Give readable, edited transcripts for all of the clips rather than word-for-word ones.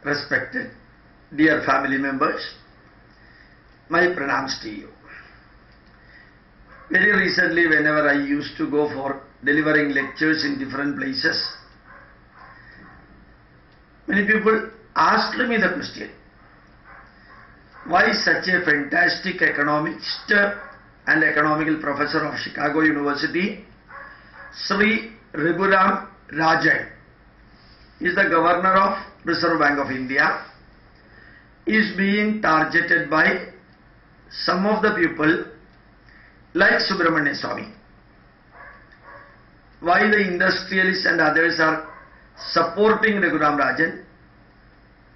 Respected dear family members, my pranams to you. Very recently, whenever I used to go for delivering lectures in different places, many people asked me the question, why such a fantastic economist and economical professor of Chicago University, Sri Raghuram Rajan, is the governor of Reserve Bank of India, is being targeted by some of the people like Subramanya Swamy. Why the industrialists and others are supporting Raghuram Rajan?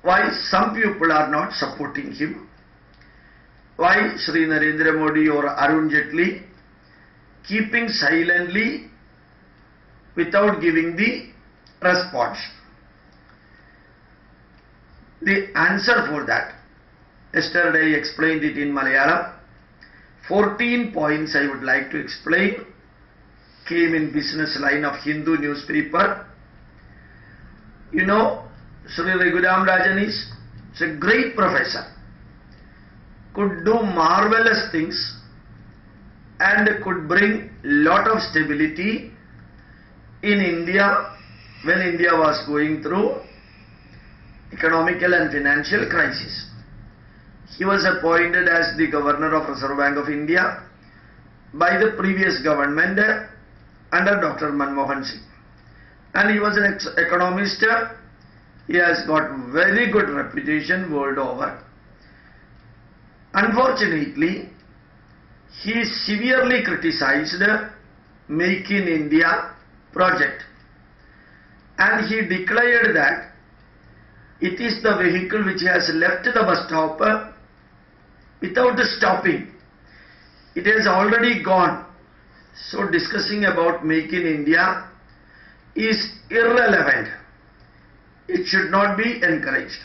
Why some people are not supporting him? Why Sri Narendra Modi or Arun Jaitley keeping silently without giving the response? The answer for that, yesterday I explained it in Malayalam. 14 points I would like to explain, came in business line of Hindu newspaper. You know, Sri Raghuram Rajan is a great professor, could do marvelous things and could bring lot of stability in India when India was going through economical and financial crisis. He was appointed as the governor of Reserve Bank of India by the previous government under Dr. Manmohan Singh. And he was an economist. He has got very good reputation world over. Unfortunately, he severely criticized Make in India project. And he declared that it is the vehicle which has left the bus stop without stopping. It has already gone. So discussing about Make in India is irrelevant. It should not be encouraged.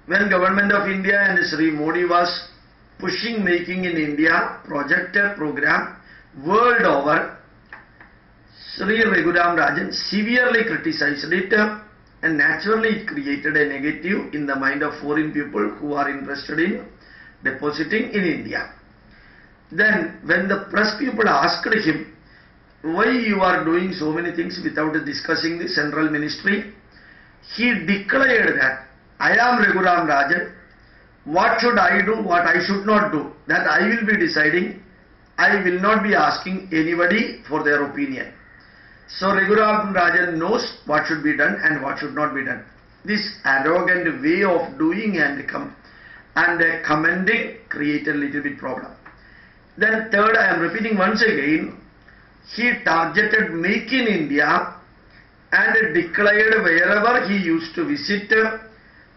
When Government of India and Sri Modi was pushing Making in India project program world over, Sri Raghuram Rajan severely criticized it, and naturally it created a negative in the mind of foreign people who are interested in depositing in India. Then when the press people asked him, why you are doing so many things without discussing the central ministry, he declared that I am Raghuram Rajan, what should I do, what I should not do, that I will be deciding. I will not be asking anybody for their opinion. So Raghuram Rajan knows what should be done and what should not be done. This arrogant way of doing and commending create a little bit problem. Then third, I am repeating once again, he targeted Make in India and declared wherever he used to visit,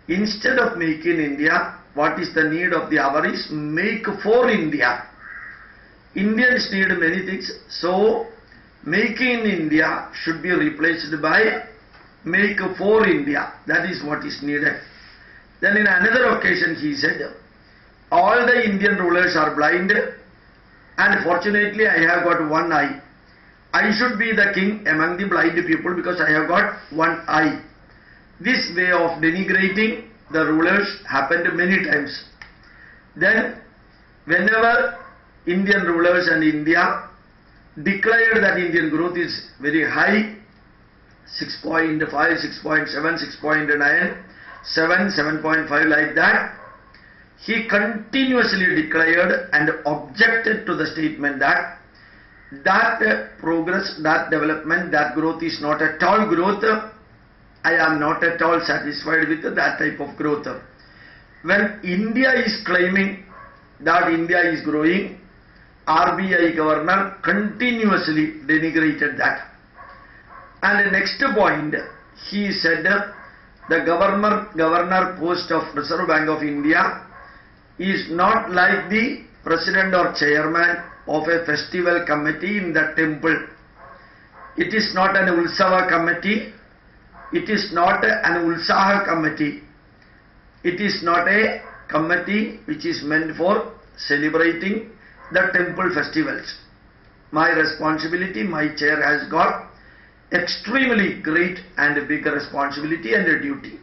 instead of Make in India, what is the need of the hour is Make for India. Indians need many things, so Make in India should be replaced by Make for India. That is what is needed. Then in another occasion he said, all the Indian rulers are blind and fortunately I have got one eye. I should be the king among the blind people because I have got one eye. This way of denigrating the rulers happened many times. Then whenever Indian rulers and India declared that Indian growth is very high, 6.5, 6.7, 6.9, 7, 7.5 like that, he continuously declared and objected to the statement that progress, that development, that growth is not at all growth. I am not at all satisfied with that type of growth. When India is claiming that India is growing, RBI governor continuously denigrated that. And the next point, he said the governor post of Reserve Bank of India is not like the president or chairman of a festival committee in the temple. It is not an Ulsava committee. It is not an Ulsaha committee. It is not a committee which is meant for celebrating the temple festivals. My responsibility, my chair has got extremely great and big responsibility and a duty.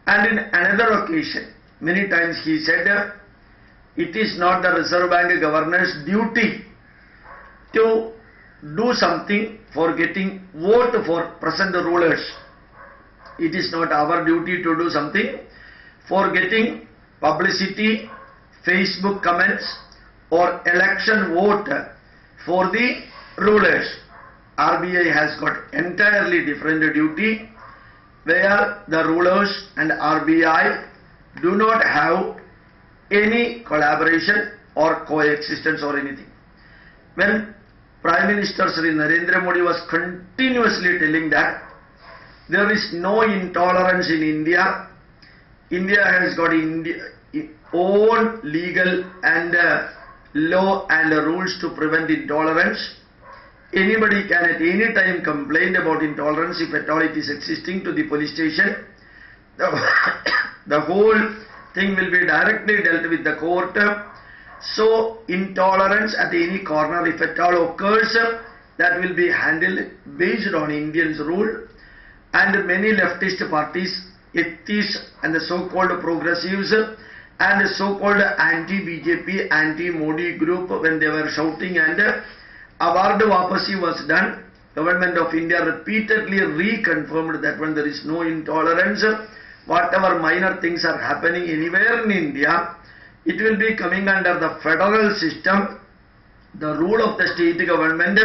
And in another occasion, many times he said, it is not the Reserve Bank governor's duty to do something for getting vote for present rulers. It is not our duty to do something for getting publicity, Facebook comments or election vote for the rulers. RBI has got entirely different duty, where the rulers and RBI do not have any collaboration or coexistence or anything. When Prime Minister Sri Narendra Modi was continuously telling that there is no intolerance in India, India has got own legal and law and rules to prevent intolerance. Anybody can at any time complain about intolerance if at all it is existing to the police station. The whole thing will be directly dealt with the court. So intolerance at any corner if at all occurs, that will be handled based on Indians' rule. And many leftist parties, atheists and the so-called progressives and the so-called anti-BJP, anti-Modi group, when they were shouting and award wapasi was done, Government of India repeatedly reconfirmed that when there is no intolerance, whatever minor things are happening anywhere in India, it will be coming under the federal system. The rule of the state government,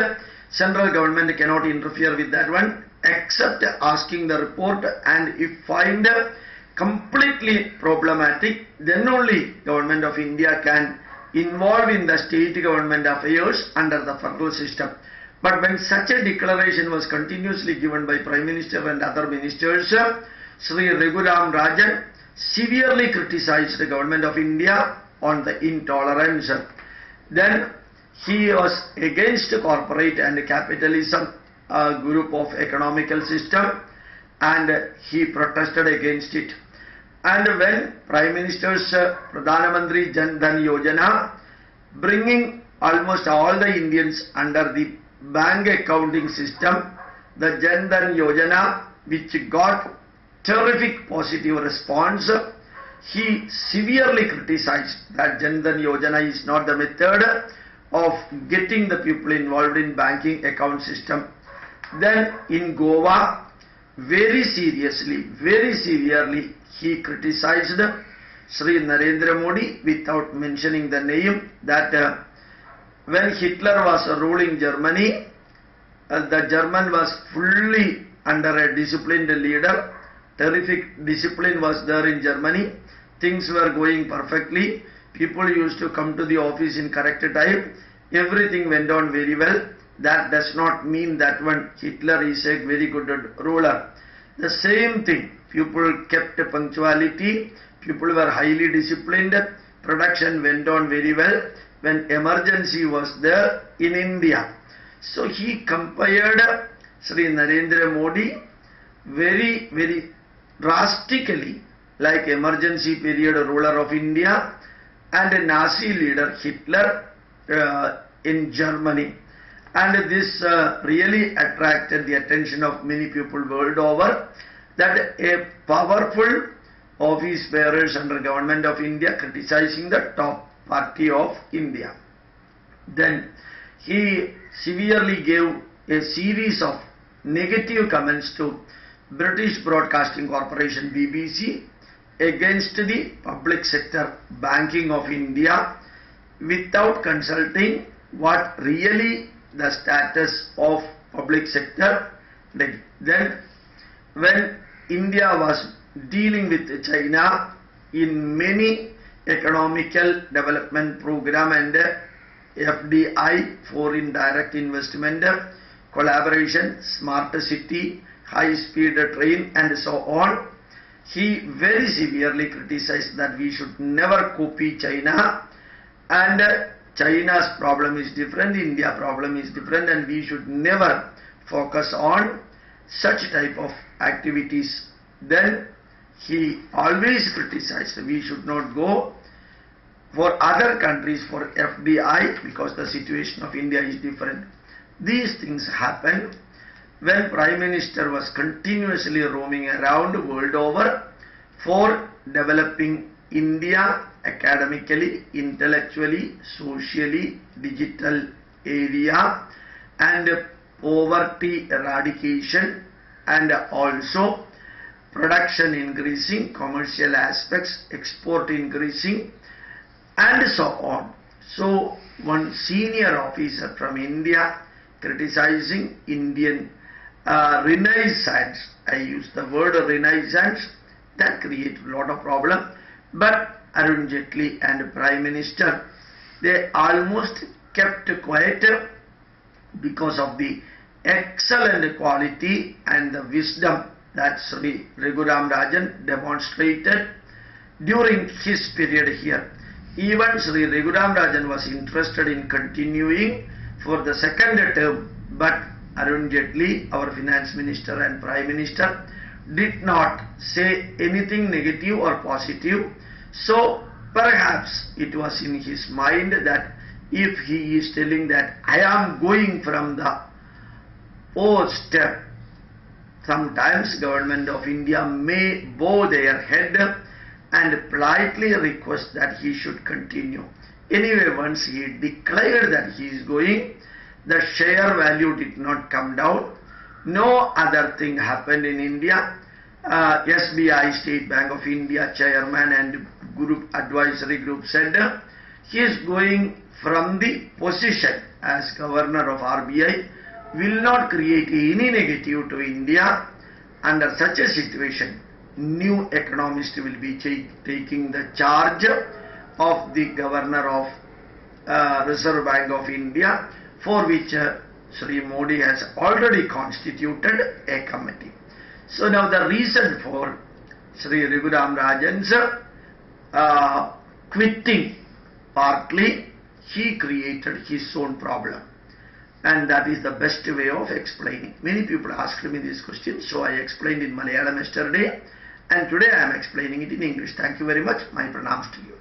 central government cannot interfere with that one, except asking the report, and if find completely problematic, then only Government of India can involve in the state government affairs under the federal system. But when such a declaration was continuously given by Prime Minister and other ministers, Sri Raghuram Rajan severely criticized the Government of India on the intolerance. Then he was against corporate and capitalism, a group of economical system, and he protested against it. And when Prime Minister's Pradhan Mantri Jan Dhan Yojana, bringing almost all the Indians under the bank accounting system, the Jan Dhan Yojana, which got terrific positive response, he severely criticized that Jan Dhan Yojana is not the method of getting the people involved in banking account system. Then in Goa, very seriously, very severely, he criticized Sri Narendra Modi without mentioning the name, that when Hitler was ruling Germany, the German was fully under a disciplined leader. Terrific discipline was there in Germany. Things were going perfectly. People used to come to the office in correct time. Everything went on very well. That does not mean that one Hitler is a very good ruler. The same thing. People kept punctuality. People were highly disciplined. Production went on very well when emergency was there in India. So he compared Sri Narendra Modi very, very drastically like emergency period ruler of India and a Nazi leader Hitler in Germany. And this really attracted the attention of many people world over, that a powerful office bearers under Government of India criticizing the top party of India. Then he severely gave a series of negative comments to British Broadcasting Corporation BBC against the public sector banking of India without consulting what really the status of public sector. Then when India was dealing with China in many economical development program and FDI, foreign direct investment, collaboration, smart city, high speed train and so on, he very severely criticized that we should never copy China, and China's problem is different, India problem is different, and we should never focus on such type of activities. Then he always criticized we should not go for other countries for FDI because the situation of India is different. These things happen when Prime Minister was continuously roaming around world over for developing India academically, intellectually, socially, digital area, and poverty eradication, and also production increasing, commercial aspects, export increasing, and so on. So one senior officer from India criticizing Indian renaissance, I use the word renaissance, that creates a lot of problem. But Arun Jaitley and Prime Minister, they almost kept quiet because of the excellent quality and the wisdom that Sri Raghuram Rajan demonstrated during his period here. Even Sri Raghuram Rajan was interested in continuing for the second term, but Arun Jaitley, our Finance Minister and Prime Minister, did not say anything negative or positive. So perhaps it was in his mind that if he is telling that I am going from the post, sometimes Government of India may bow their head and politely request that he should continue. Anyway, once he declared that he is going, the share value did not come down. No other thing happened in India. SBI, State Bank of India chairman and group advisory group said he is going from the position as governor of RBI, will not create any negative to India. Under such a situation, new economist will be taking the charge of the governor of Reserve Bank of India, for which Sri Modi has already constituted a committee. So now the reason for Sri Raghuram Rajan's quitting, partly he created his own problem, and that is the best way of explaining. Many people asked me this question, so I explained in Malayalam yesterday, and today I am explaining it in English. Thank you very much. My pranams to you.